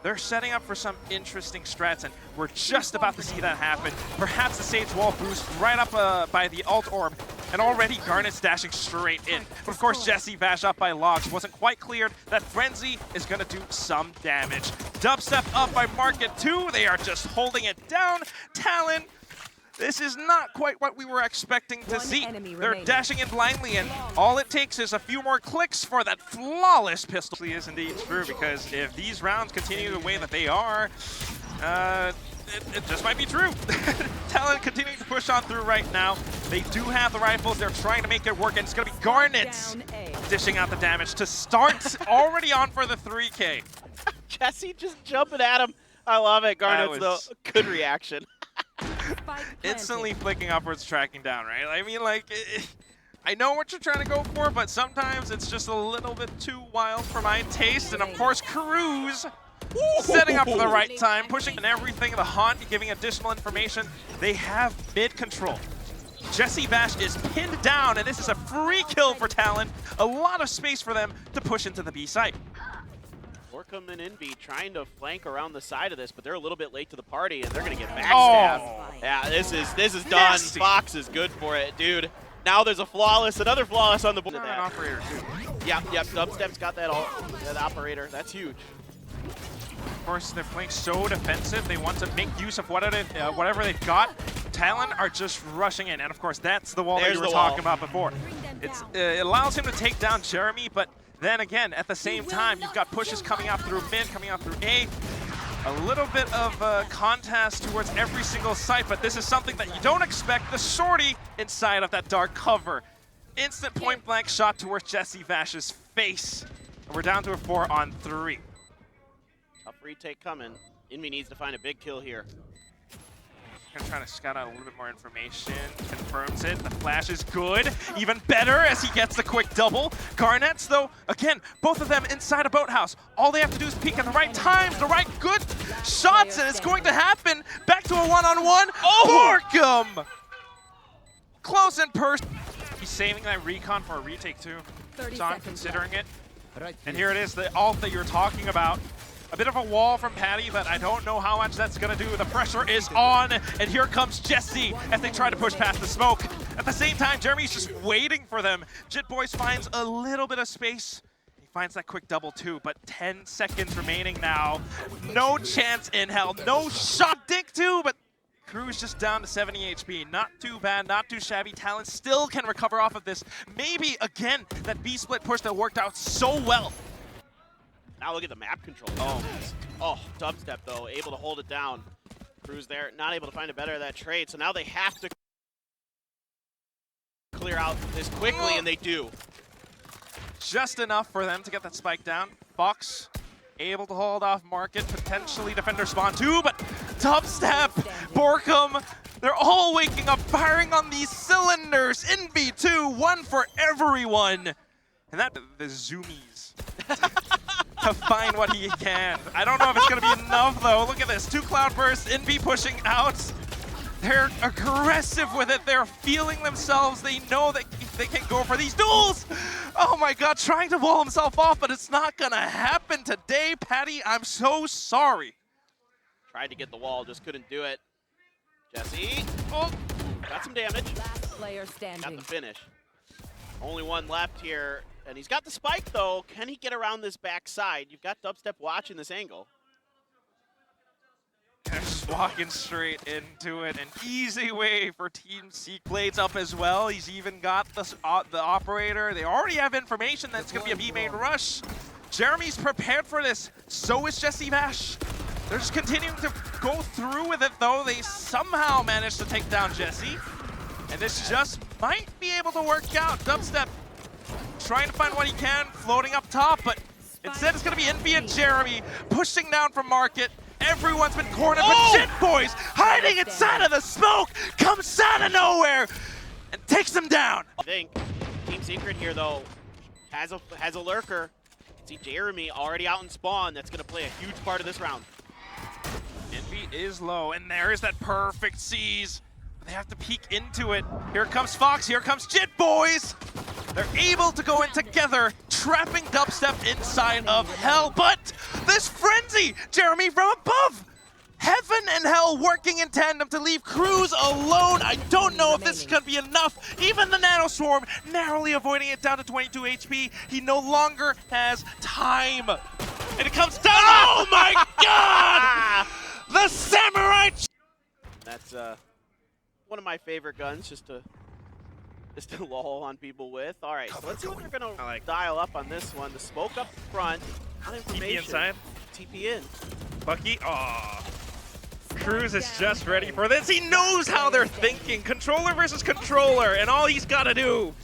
they're setting up for some interesting strats, and we're just about to see that happen. Perhaps the Sage Wall boost right up by the Alt Orb, and already Garnet's dashing straight in. But of course, Jesse Vash up by Logs wasn't quite cleared. That Frenzy is going to do some damage. Dubstep up by Market 2. They are just holding it down. Talon, this is not quite what we were expecting to see. They're dashing in blindly, and all it takes is a few more clicks for that flawless pistol. Is indeed true, because if these rounds continue the way that they are, it just might be true. Talon continuing to push on through right now. They do have the rifles. They're trying to make it work, and it's going to be Garnet dishing out the damage to start. Already on for the 3K. Jesse just jumping at him. I love it. Garnet's the good reaction. Instantly flicking upwards, tracking down, right? I mean, like, I know what you're trying to go for, but sometimes it's just a little bit too wild for my taste. And of course, Cruz setting up for the right time, pushing and everything. The Haunt giving additional information. They have mid control. Jesse Vash is pinned down, and this is a free kill for Talon. A lot of space for them to push into the B site. Orcum and Envy trying to flank around the side of this, but they're a little bit late to the party, and they're going to get backstabbed. Oh. Yeah, this is done. Nasty. Fox is good for it, dude. Now there's another flawless on the board. An operator too. Yep, Dubstep's got that operator. That's huge. Of course, they're playing so defensive. They want to make use of whatever they've got. Talon are just rushing in, and of course, that's the wall that you were talking about before. It allows him to take down Jeremy, but then again, at the same time, you've got pushes coming out through mid, coming out through A. A little bit of contest towards every single site, but this is something that you don't expect. The shorty inside of that dark cover. Instant point blank shot towards Jesse Vash's face. And we're down to a 4-on-3. Tough retake coming. Envy needs to find a big kill here. I'm trying to scout out a little bit more information. Confirms it. The flash is good. Even better as he gets the quick double. Garnets, though, again, both of them inside a boathouse. All they have to do is peek at the right times, the right good shots, and it's going to happen. Back to a one-on-one. Oh! Borkum! Close in person. He's saving that recon for a retake, too. Son considering it. And here it is, the ult that you're talking about. A bit of a wall from Patty, but I don't know how much that's going to do. The pressure is on, and here comes Jesse as they try to push past the smoke. At the same time, Jeremy's just waiting for them. Jit Boys finds a little bit of space. He finds that quick double too, but 10 seconds remaining now. No chance in hell. No shot. Dick too, but Cruz just down to 70 HP. Not too bad, not too shabby. Talon still can recover off of this. Maybe, again, that B-split push that worked out so well. Now look at the map control. Oh, Dubstep though, able to hold it down. Cruz there, not able to find a better of that trade. So now they have to clear out this quickly, and they do. Just enough for them to get that spike down. Fox able to hold off Market, potentially defender spawn too, but Dubstep, Borkum, they're all waking up, firing on these cylinders. Envy too, one for everyone. And that, the zoomies. To find what he can. I don't know if it's going to be enough, though. Look at this. 2 cloudbursts, Envy pushing out. They're aggressive with it. They're feeling themselves. They know that they can go for these duels. Oh my god, trying to wall himself off, but it's not going to happen today. Patty, I'm so sorry. Tried to get the wall, just couldn't do it. Jesse, got some damage. Last player standing. Got the finish. Only one left here. And he's got the spike, though. Can he get around this backside? You've got Dubstep watching this angle. Just walking straight into it. An easy way for Team C. Blades up as well. He's even got the operator. They already have information that it's going to be a B main rush. Jeremy's prepared for this. So is Jesse Vash. They're just continuing to go through with it, though. They somehow managed to take down Jesse. And this just might be able to work out. Dubstep trying to find what he can, floating up top, but instead it's going to be Envy and Jeremy pushing down from Market. Everyone's been cornered, but Jit Boys hiding inside of the smoke comes out of nowhere and takes them down. I think Team Secret here, though, has a lurker. See Jeremy already out in spawn. That's going to play a huge part of this round. Envy is low, and there is that perfect seize. They have to peek into it. Here comes Fox, here comes Jit Boys. They're able to go in together, trapping Dubstep inside of hell. But this frenzy, Jeremy, from above. Heaven and hell working in tandem to leave Cruz alone. I don't know if this is going to be enough. Even the Nano Swarm narrowly avoiding it down to 22 HP. He no longer has time. And it comes down. Oh my god! The Samurai! That's one of my favorite guns just to lull on people with. All right, so let's see what they're going to dial up on this one. The smoke up front. On information. TP inside. TP in. Bucky, Cruz is just ready for this. He knows how they're thinking. Controller versus controller, and all he's got to do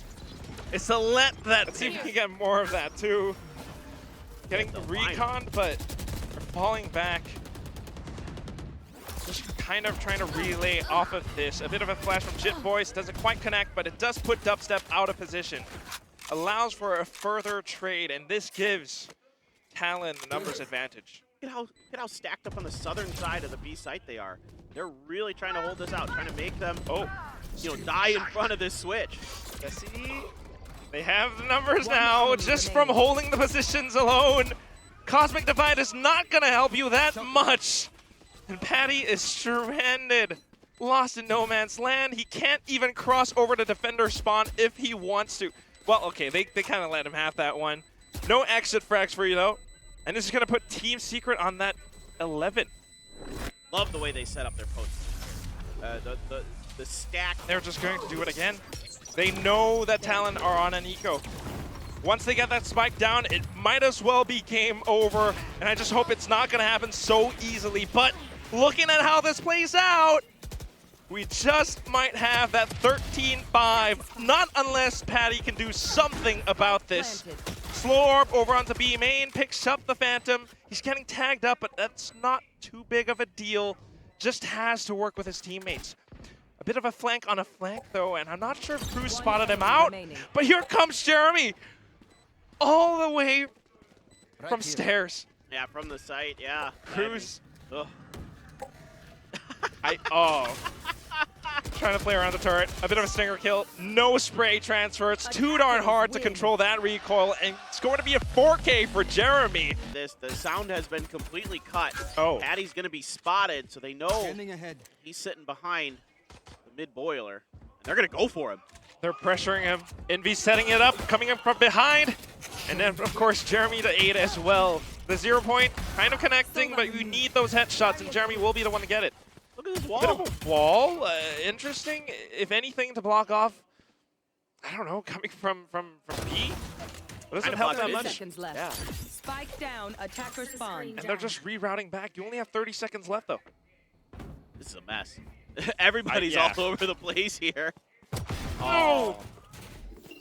is to let that. See if he can get more of that too. Getting reconned, but they're falling back. Just kind of trying to relay off of this. A bit of a flash from Jit Voice. Doesn't quite connect, but it does put Dubstep out of position. Allows for a further trade, and this gives Talon the numbers advantage. Look at how stacked up on the southern side of the B site they are. They're really trying to hold this out, trying to make them, die in front of this switch. See, they have the numbers now, just from holding the positions alone. Cosmic Divide is not going to help you that much. And Patty is stranded, lost in no man's land. He can't even cross over to defender spawn if he wants to. Well, okay, they kind of let him have that one. No exit frags for you, though. And this is going to put Team Secret on that 11. Love the way they set up their posts. The stack. They're just going to do it again. They know that Talon are on an eco. Once they get that spike down, it might as well be game over. And I just hope it's not going to happen so easily. But looking at how this plays out, we just might have that 13-5. Not unless Patty can do something about this. Slow orb over onto B main, picks up the Phantom. He's getting tagged up, but that's not too big of a deal. Just has to work with his teammates. A bit of a flank on a flank, though, and I'm not sure if Cruz spotted him out. But here comes Jeremy. All the way from stairs. Yeah, from the site, yeah. Cruz. Trying to play around the turret. A bit of a stinger kill. No spray transfer. It's too darn hard to control that recoil, and it's going to be a 4K for Jeremy. The sound has been completely cut. Oh. Patty's going to be spotted, so they know he's sitting behind the mid-boiler. And they're going to go for him. They're pressuring him. Envy setting it up, coming in from behind. And then, of course, Jeremy to aid as well. The 0 point kind of connecting, but you need those headshots, and Jeremy will be the one to get it. Look at this wall. Bit of a wall. Interesting, if anything, to block off. I don't know, coming from B. Doesn't help that much. Seconds left. Yeah. Spike down, attacker spawn. And they're just rerouting back. You only have 30 seconds left, though. This is a mess. Everybody's all over the place here. Oh.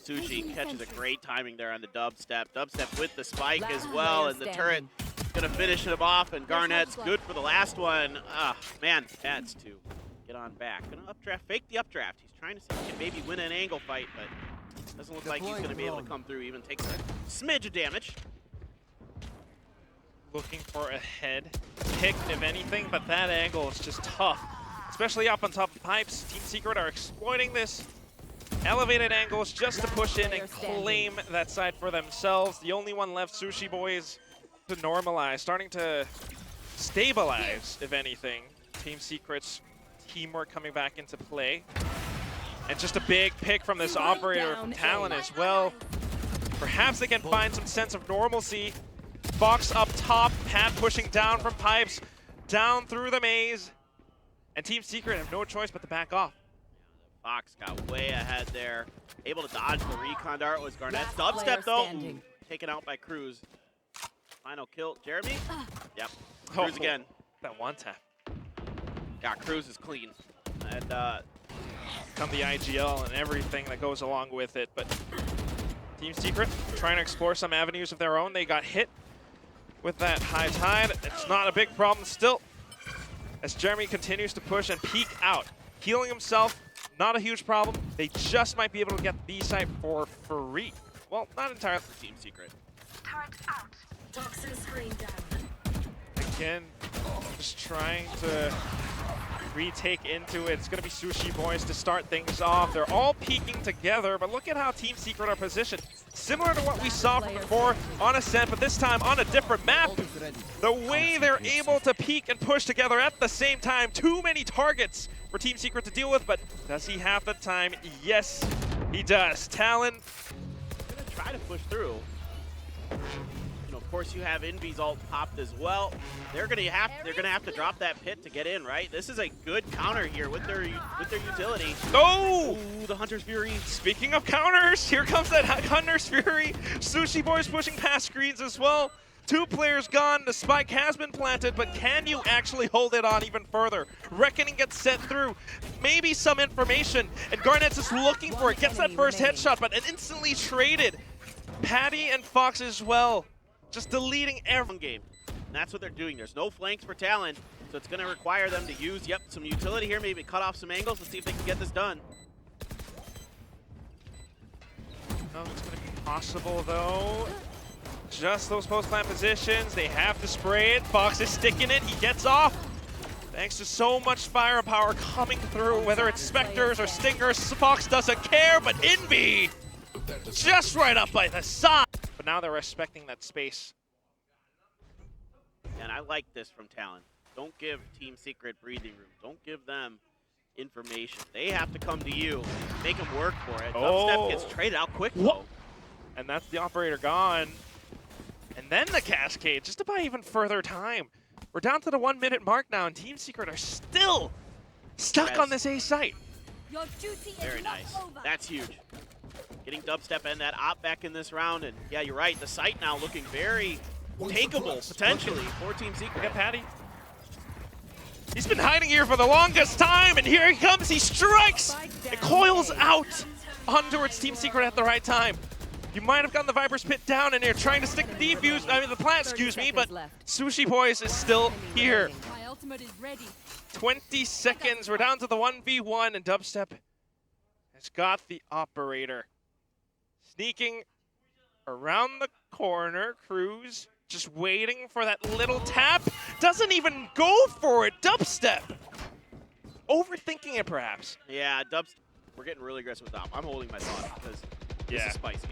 Sushi catches a great timing there on the dubstep. Dubstep with the spike as well, and the turret gonna finish him off, and Garnett's good for the last one. Man, that's to get on back. Gonna updraft, fake the updraft. He's trying to see if he can maybe win an angle fight, but doesn't look like he's gonna be able to come through. Even takes a smidge of damage. Looking for a head pick, if anything, but that angle is just tough. Especially up on top of pipes. Team Secret are exploiting this. Elevated angles just to push in and claim that side for themselves. The only one left, Sushi Boys, to normalize, starting to stabilize, if anything. Team Secret's teamwork coming back into play. And just a big pick from this operator from Talon as well. Perhaps they can find some sense of normalcy. Fox up top, Pat pushing down from pipes, down through the maze. And Team Secret have no choice but to back off. Fox got way ahead there. Able to dodge the recon dart was Garnett. Dubstep though, taken out by Cruz. Final kill, Jeremy? Yep, Cruz again. That one tap. Got Cruz is clean. And come the IGL and everything that goes along with it. But Team Secret trying to explore some avenues of their own. They got hit with that high tide. It's not a big problem still, as Jeremy continues to push and peek out. Healing himself, not a huge problem. They just might be able to get the B site for free. Well, not entirely. Team Secret. Again, just trying to retake into it. It's going to be Sushi Boys to start things off. They're all peeking together, but look at how Team Secret are positioned. Similar to what we saw from before on Ascent, but this time on a different map. The way they're able to peek and push together at the same time. Too many targets for Team Secret to deal with, but does he have the time? Yes, he does. Talon Gonna try to push through. You know, of course, you have Envy's ult popped as well. They're gonna have to drop that pit to get in, right? This is a good counter here with their utility. Oh! Ooh, the Hunter's Fury. Speaking of counters, here comes that Hunter's Fury. Sushi Boys pushing past screens as well. 2 players gone, the spike has been planted, but can you actually hold it on even further? Reckoning gets sent through, maybe some information, and Garnet's is looking for it, gets that first headshot, but it instantly traded. Patty and Fox as well, just deleting every game. And that's what they're doing. There's no flanks for Talon, so it's gonna require them to use, some utility here, maybe cut off some angles. Let's see if they can get this done. Oh, it's gonna be possible though. Just those post-plant positions, they have to spray it. Fox is sticking it, he gets off. Thanks to so much firepower coming through, whether it's Spectres or Stingers, Fox doesn't care, but Envy just right up by the side. But now they're respecting that space. And I like this from Talon. Don't give Team Secret breathing room. Don't give them information. They have to come to you, make them work for it. Dubstep gets traded out quick though. And that's the operator gone. And then the cascade, just to buy even further time. We're down to the 1 minute mark now, and Team Secret are still stuck on this A site. Your duty Very is not nice. over. That's huge. Getting Dubstep and that op back in this round, and yeah, you're right. The site now looking very takeable, potentially, for Team Secret. Look at Patty. He's been hiding here for the longest time, and here he comes, he strikes! It coils out on towards Team Secret at the right time. You might have gotten the Viper's pit down, and you're trying to stick the defuse, the plant, excuse me, but Sushi Boys is still here. My ultimate is ready. 20 seconds, we're down to the 1v1, and Dubstep has got the operator. Sneaking around the corner, Cruz just waiting for that little tap. Doesn't even go for it, Dubstep. Overthinking it, perhaps. Yeah, Dubstep, we're getting really aggressive with op. I'm holding my thought because this is spicy.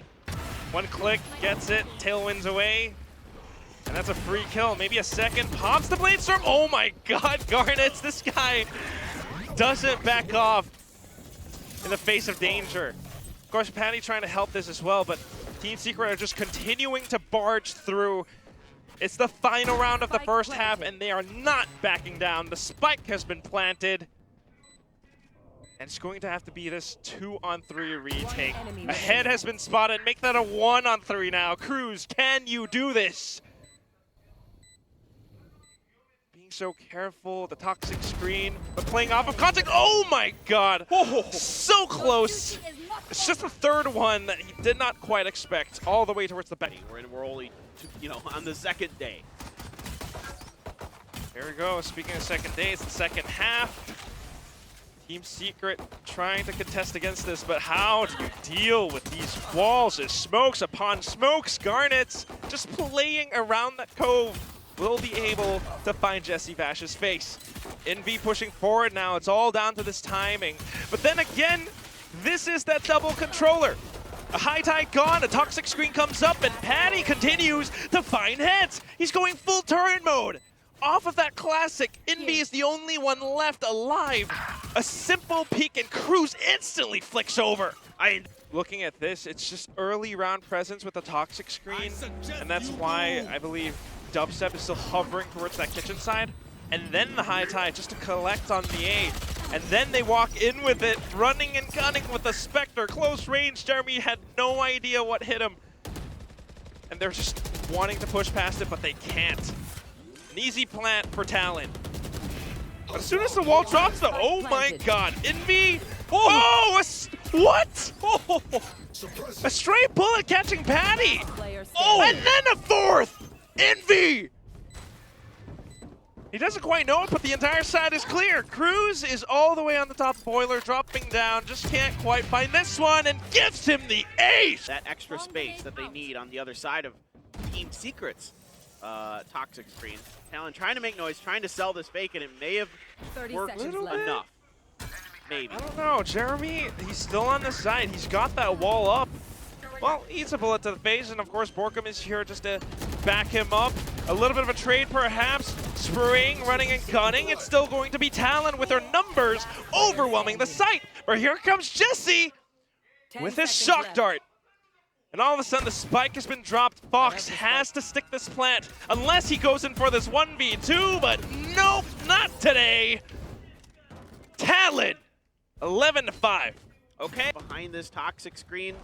1 click, gets it, tailwinds away. And that's a free kill, maybe a second. Pops the Blade Storm. Oh my god, Garnets, this guy doesn't back off in the face of danger. Of course, Patty trying to help this as well, but Team Secret are just continuing to barge through. It's the final round of the first half, and they are not backing down. The spike has been planted. And it's going to have to be this 2-on-3 retake. A head has been spotted. Make that a 1-on-3 now. Cruz, can you do this? Being so careful, the toxic screen, but playing off of contact. Oh my god! So close! It's just the third one that he did not quite expect, all the way towards the back. We're only, on the second day. There we go. Speaking of second day, it's the second half. Team Secret trying to contest against this, but how do you deal with these walls? As smokes upon smokes, Garnets just playing around that cove will be able to find Jesse Vash's face. Envy pushing forward now. It's all down to this timing. But then again, this is that double controller. A high tide gone, a toxic screen comes up, and Patty continues to find heads. He's going full turret mode. Off of that classic, Envy is the only one left alive. A simple peek and Cruz instantly flicks over. Looking at this, it's just early round presence with the toxic screen, and that's why I believe Dubstep is still hovering towards that kitchen side. And then the high tide just to collect on the A. And then they walk in with it, running and gunning with the Spectre. Close range, Jeremy had no idea what hit him. And they're just wanting to push past it, but they can't. An easy plant for Talon. But as soon as the wall drops though, oh my god, Envy! Oh, what? Oh, a stray bullet catching Patty! Oh, and then a fourth! Envy! He doesn't quite know it, but the entire side is clear. Cruz is all the way on the top boiler, dropping down, just can't quite find this one, and gives him the ace! That extra space that they need on the other side of Team Secret's toxic screen. Talon trying to make noise, trying to sell this fake, and it may have 30 worked seconds left. enough. Maybe. I don't know. Jeremy, he's still on the side. He's got that wall up. Well, eats a bullet to the face, and of course Borkum is here just to back him up. A little bit of a trade perhaps. Spraying, running, and gunning. It's still going to be Talon with her numbers overwhelming the site. But here comes Jesse with his shock dart. And all of a sudden the spike has been dropped. Fox has to stick this plant unless he goes in for this 1v2, but nope, not today. Talon, 11-5. Okay. Behind this toxic screen.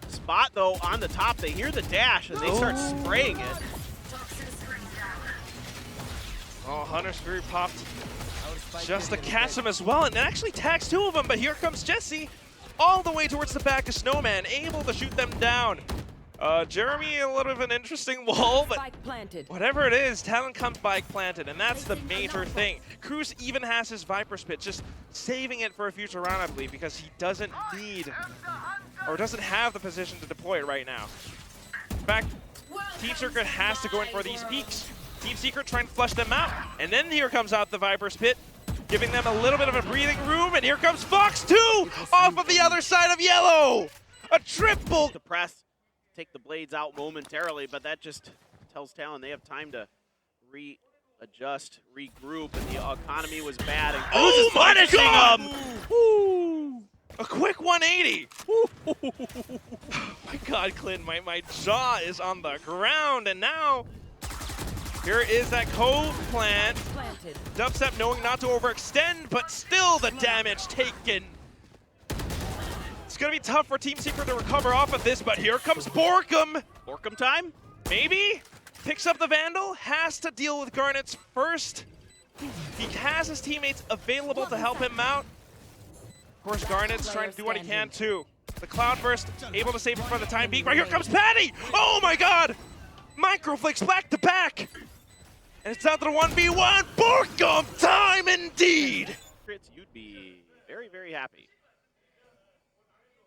Spot though on the top, they hear the dash and they start spraying it. Oh, Hunter Screw popped just to catch him as well, and it actually tags two of them, but here comes Jesse all the way towards the back of Snowman, able to shoot them down. Jeremy, a little bit of an interesting wall, but whatever it is, Talon comes bike planted, and that's the major thing. Cruz even has his Viper Spit, just saving it for a future round, I believe, because he doesn't need, or doesn't have the position to deploy it right now. In fact, Team Secret has to go in for these peaks. Team Secret trying to flush them out, and then here comes out the Viper Spit, giving them a little bit of a breathing room, and here comes Fox 2 off of the other side of yellow. A triple. The press, take the blades out momentarily, but that just tells Talon they have time to readjust, regroup, and the economy was bad. And Cruz is punishing them. Ooh, a quick 180. Oh my God, Clint, my jaw is on the ground, and now here is that cove plant. Dubstep knowing not to overextend, but still the damage taken. It's going to be tough for Team Secret to recover off of this, but here comes Borkum. Borkum time? Maybe? Picks up the Vandal, has to deal with Garnets first. He has his teammates available to help him out. Of course, Garnet's trying to do what he can too. The Cloudburst able to save him for the time being. Right here comes Patty! Oh my God! Microflicks back to back! And it's down to the 1v1. Borkum time indeed! You'd be very, very happy.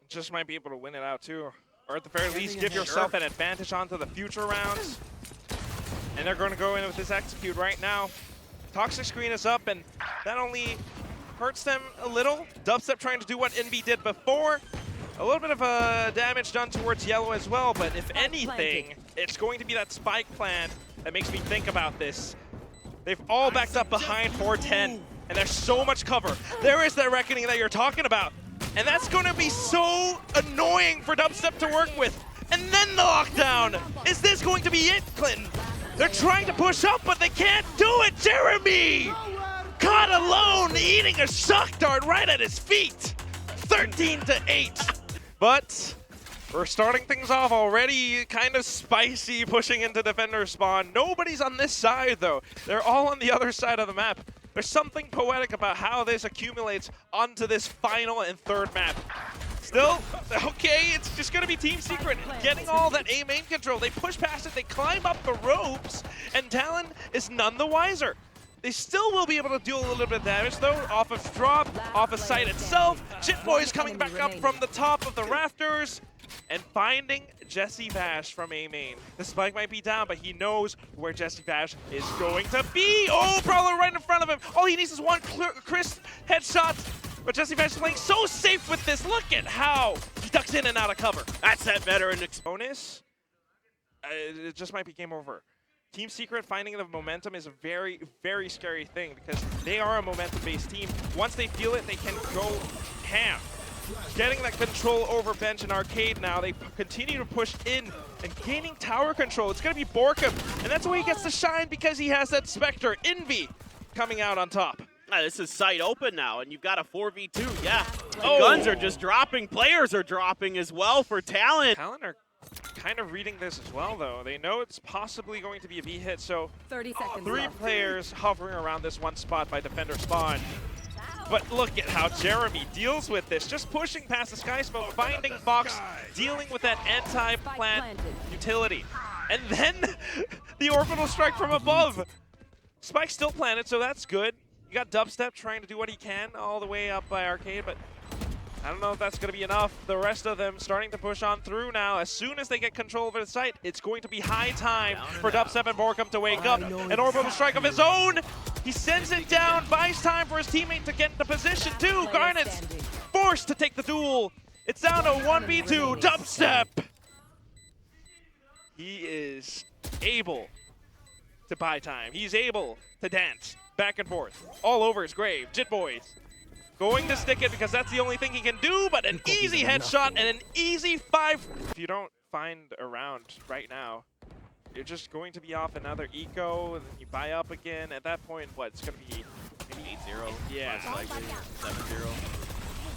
Just might be able to win it out too. Or at the very least, give yourself an advantage onto the future rounds. And they're going to go in with this execute right now. Toxic screen is up, and that only hurts them a little. Dubstep trying to do what NB did before. A little bit of damage done towards yellow as well, but if anything, it's going to be that spike plant that makes me think about this. They've all backed up behind 410, and there's so much cover. There is that reckoning that you're talking about, and that's going to be so annoying for Dubstep to work with. And then the lockdown. Is this going to be it, Clinton? They're trying to push up, but they can't do it. Jeremy! Caught alone, eating a shock dart right at his feet. 13-8. But we're starting things off already kind of spicy, pushing into defender spawn. Nobody's on this side, though. They're all on the other side of the map. There's something poetic about how this accumulates onto this final and third map. Still, okay, it's just going to be Team Secret getting all that A main control. They push past it, they climb up the ropes, and Talon is none the wiser. They still will be able to deal a little bit of damage, though, off of drop, off of site itself. Jitboy's coming back up from the top of the rafters and finding Jesse Vash from A main. The spike might be down, but he knows where Jesse Vash is going to be. Oh, Prowler right in front of him. All he needs is one crisp headshot. But Jesse Vash is playing so safe with this. Look at how he ducks in and out of cover. That's that veteran bonus. It just might be game over. Team Secret finding the momentum is a very, very scary thing because they are a momentum-based team. Once they feel it, they can go ham. Getting that control over bench and arcade now, they continue to push in and gaining tower control. It's going to be Borkum, and that's where he gets to shine because he has that Spectre, Envy, coming out on top. This is site open now, and you've got a 4v2. Yeah, guns are just dropping. Players are dropping as well for Talon. Talon are kind of reading this as well, though. They know it's possibly going to be a B hit, so 30 seconds 3 left. players hovering around this one spot by defender spawn. But look at how Jeremy deals with this, just pushing past the Sky Smoke, finding Fox, dealing with that anti-plant utility. And then the orbital strike from above. Spike still planted, so that's good. You got Dubstep trying to do what he can all the way up by arcade, but I don't know if that's going to be enough. The rest of them starting to push on through now. As soon as they get control over the site, it's going to be high time for Dubstep and Borkum to wake up. An orbital strike of his own. He sends it down, buys time for his teammate to get into position too. Garnet's forced to take the duel. It's down to 1v2. Dubstep. He is able to buy time. He's able to dance back and forth all over his grave. Jit Boys going to stick it because that's the only thing he can do, but an easy headshot and an easy 5. If you don't find a round right now, you're just going to be off another eco, and then you buy up again. At that point, what, it's going to be maybe 8-0? Yeah. Most likely 7-0.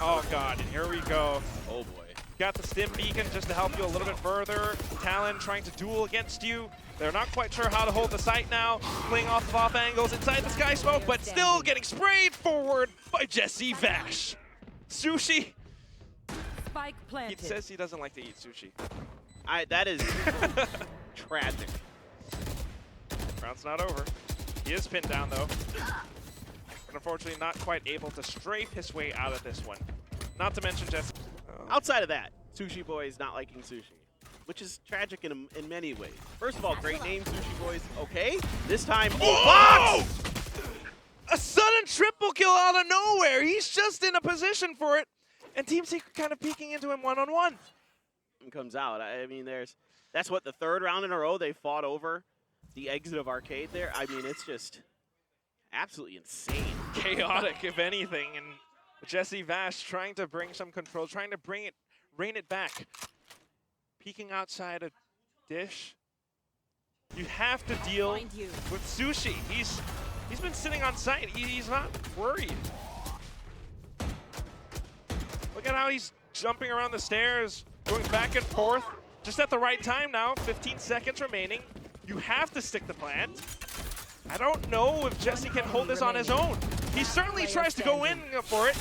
Oh god, and here we go. Oh boy. Got the stim beacon just to help you a little bit further. Talon trying to duel against you. They're not quite sure how to hold the site now. Playing off angles inside the sky smoke, but still getting sprayed forward by Jesse Vash. Sushi. Spike He planted. says he doesn't like to eat sushi. That is tragic. Round's not over. He is pinned down though. But unfortunately not quite able to strafe his way out of this one. Not to mention Jesse. Outside of that, Sushi Boys not liking sushi, which is tragic in many ways. First of all, great name, Sushi Boys. Okay, this time, Oh! A sudden triple kill out of nowhere. He's just in a position for it, and Team Secret kind of peeking into him one-on-one. comes out. I mean, that's what, the third round in a row they fought over the exit of Arcade there. I mean, it's just absolutely insane. Chaotic, if anything, and Jesse Vash trying to bring some control, trying to rein it back. Peeking outside a dish. You have to deal with Sushi. He's been sitting on site. He's not worried. Look at how he's jumping around the stairs, going back and forth, just at the right time now. 15 seconds remaining. You have to stick the plan. I don't know if Jesse can hold this on his own. He certainly tries to go in for it,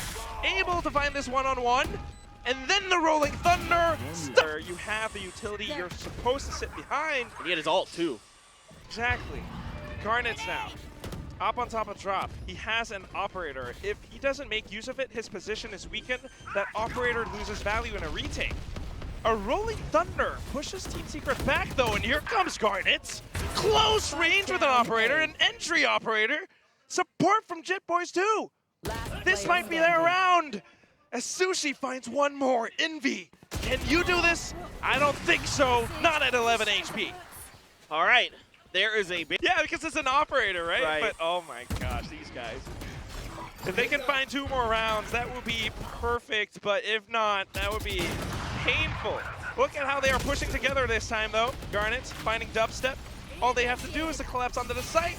able to find this one-on-one, and then the Rolling Thunder. You have the utility you're supposed to sit behind. And he had his ult too. Exactly. Garnet's now up on top of drop. He has an operator. If he doesn't make use of it, his position is weakened. That operator loses value in a retake. A Rolling Thunder pushes Team Secret back though, and here comes Garnet. Close range with an operator, an entry operator. Support from Jit Boys too. This might be their round. As Sushi finds one more. Envy, can you do this? I don't think so. Not at 11 HP. All right, there is a big. Yeah, because it's an operator, right? Right. But oh my gosh, these guys. If they can find 2 more rounds, that would be perfect. But if not, that would be painful. Look at how they are pushing together this time, though. Garnet finding Dubstep. All they have to do is to collapse onto the site.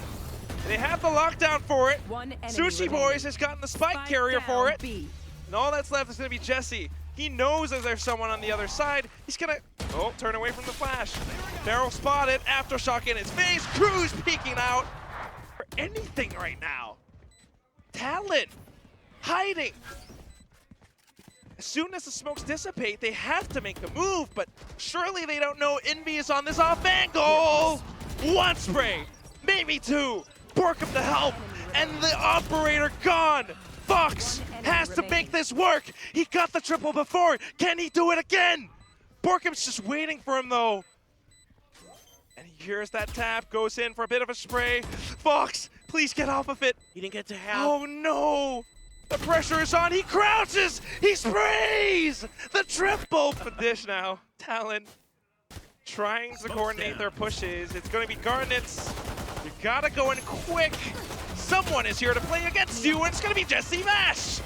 They have the lockdown for it. Sushi Boys has gotten the spike carrier for it. And all that's left is going to be Jesse. He knows that there's someone on the other side. He's going to, turn away from the flash. Barrel spotted, Aftershock in his face. Cruz peeking out for anything right now. Talon hiding. As soon as the smokes dissipate, they have to make the move, but surely they don't know Envy is on this off angle. 1 spray, maybe 2. Borkum to help, and the operator gone. Fox has to make this work. He got the triple before. Can he do it again? Borkum's just waiting for him though. And he hears that tap, goes in for a bit of a spray. Fox, please get off of it. He didn't get to have. Oh no! The pressure is on. He crouches. He sprays the triple. The dish now. Talon trying to coordinate their pushes. It's going to be Garnet's. You gotta go in quick. Someone is here to play against you, and it's going to be Jesse Vash.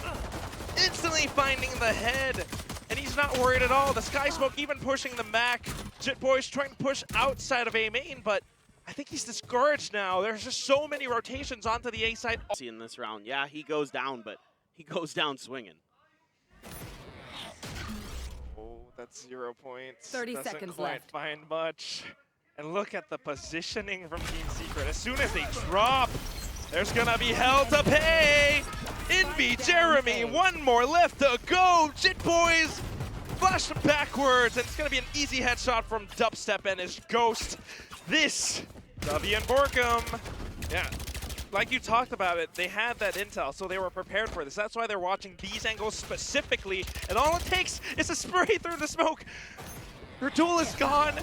Instantly finding the head, and he's not worried at all. The Sky Smoke even pushing them back. Jit Boys trying to push outside of A main, but I think he's discouraged now. There's just so many rotations onto the A side. In this round, yeah, he goes down, but he goes down swinging. Oh, that's 0 points. 30 Doesn't seconds quite left. find much. And look at the positioning from Team Secret. As soon as they drop, there's gonna be hell to pay. Envy, Jeremy, 1 more left to go. Jit Boys flash them backwards, and it's gonna be an easy headshot from Dubstep and his ghost. This, W and Borkum. Yeah, like you talked about it, they had that intel, so they were prepared for this. That's why they're watching these angles specifically, and all it takes is a spray through the smoke. Her duel is gone.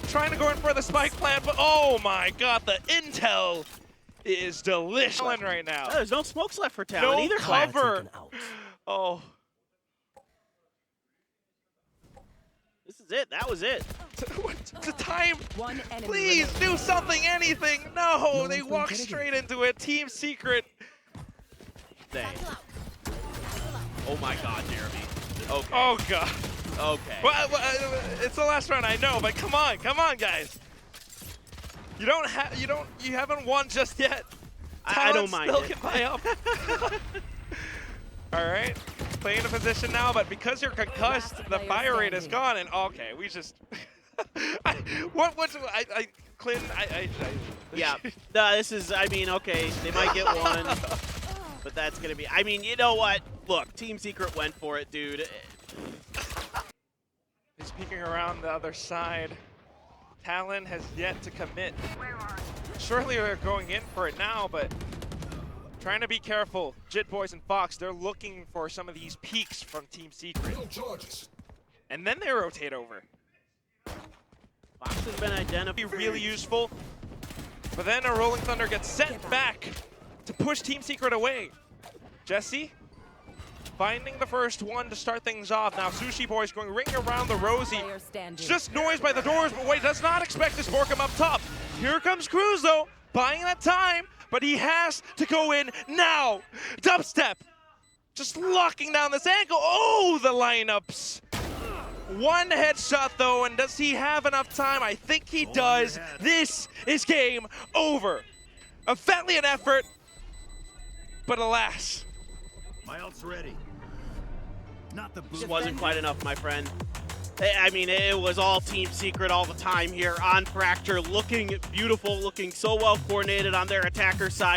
Trying to go in for the spike plant, but oh my god, the intel is delicious right now. Oh, there's no smokes left for Talon either. Cover. Oh. This is it. That was it. The time. One enemy Please remaining. do something, anything. No, they walk straight into it. Team Secret. Dang. Oh my god, Jeremy. Okay. Oh god. Okay. Well, it's the last round, I know, but come on, guys. You haven't won just yet. I don't mind still it. can buy up. All right, playing a position now, but because you're concussed, the fire rate is gone, and okay, we just. Clint, Yeah. No, this is. I mean, okay, they might get one, but that's gonna be. I mean, you know what? Look, Team Secret went for it, dude. He's peeking around the other side. Talon has yet to commit. Surely they're going in for it now, but trying to be careful. Jit Boys and Fox, they're looking for some of these peaks from Team Secret. And then they rotate over. Fox has been identified. Be really useful. But then a Rolling Thunder gets sent back to push Team Secret away. Jesse finding the first one to start things off. Now Sushi Boy's going ring around the Rosie. Player standing. It's just noise by the doors, but wait, does not expect this Borkum up top. Here comes Cruz though, buying that time, but he has to go in now. Dubstep, just locking down this angle. Oh, the lineups. One headshot though, and does he have enough time? I think he does. This is game over. A valiant effort, but alas. My ult's ready. Not the Just wasn't quite enough, my friend. I mean, it was all Team Secret all the time here on Fracture, looking beautiful, looking so well coordinated on their attacker side.